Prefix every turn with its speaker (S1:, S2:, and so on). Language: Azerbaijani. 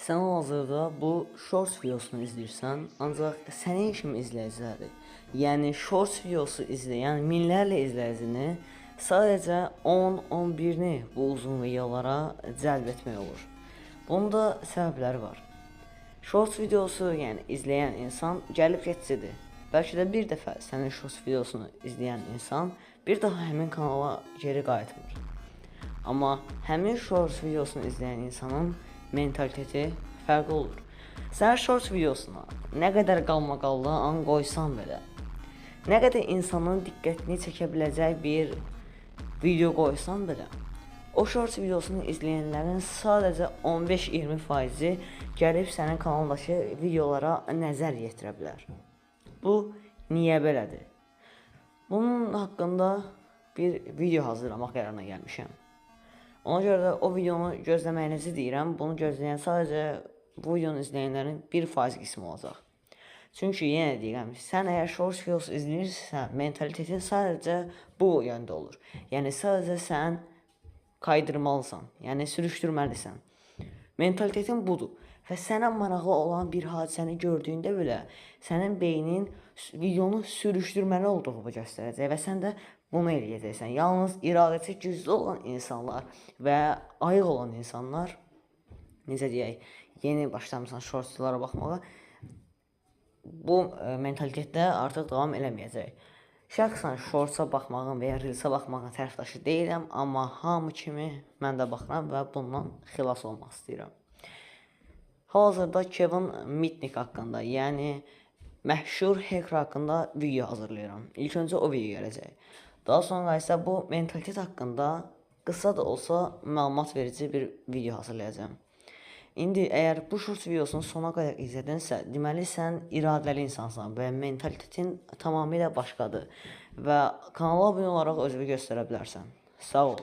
S1: Sən hazırda bu shorts videosunu izləyirsən, ancaq sənin kimi izləyiciləri, yəni shorts videosu izləyən minlərlə izləyicini sadəcə 10-11-ni bu uzun videolara cəlb etmək olur. Bunun da səbəbləri var. Shorts videosu, yəni izləyən insan gəlib keçicidir. Bəlkə də bir dəfə sənin shorts videosunu izləyən insan bir daha həmin kanala geri qayıtmır. Amma həmin shorts videosunu izləyən insanın mentaliteti fərqli olur. Sən shorts videosuna nə qədər qalmaqallı an qoysan belə, nə qədər insanın diqqətini çəkə biləcək bir video qoysan belə, o shorts videosunu izləyənlərin sadəcə 15-20%-i gəlib sənin kanaldakı videolara nəzər yetirə bilər. Bu niyə belədir? Bunun haqqında bir video hazırlamaq qərarına gəlmişəm. Ona görə də o videonu gözləməyinizi deyirəm. Bunu gözləyən sadəcə bu videonu izləyənlərin 1% qismi olacaq. Çünki yenə deyirəm, sən əgər shorts videosu izləyirsən, mentalitetin sadəcə bu yöndə olur. Yəni sadəcə sən kaydırmalısan, yəni sürüşdürməlisən. Mentalitetin budur. Və sənə maraqlı olan bir hadisəni gördüyündə belə sənin beynin videonu sürüşdürməli olduğunu göstərəcək və sən də bunu eləyəcəksən. Yalnız iradəsi güclü olan insanlar və ayıq olan insanlar, necə deyək, yeni başlamısan shortslara baxmağa, bu mentalitetdə artıq davam eləməyəcək. Şəxsən shortsa baxmağın və ya reelsə baxmağın tərəfdaşı deyiləm, amma hamı kimi mən də baxıram və bundan xilas olmaq istəyirəm. Hal-hazırda Kevin Mitnick haqqında, yəni məşhur hacker haqqında video hazırlayıram. İlk öncə o video gələcək. Daha sonra isə bu mentalitet haqqında qısa da olsa məlumat verici bir video hazırlayacağım. İndi əgər bu shorts videosunu sona qədər izlədinsə, deməli sən iradəli insansan və mentalitetin tamamilə başqadır və kanala abunə olaraq özünü göstərə bilərsən. Sağ ol.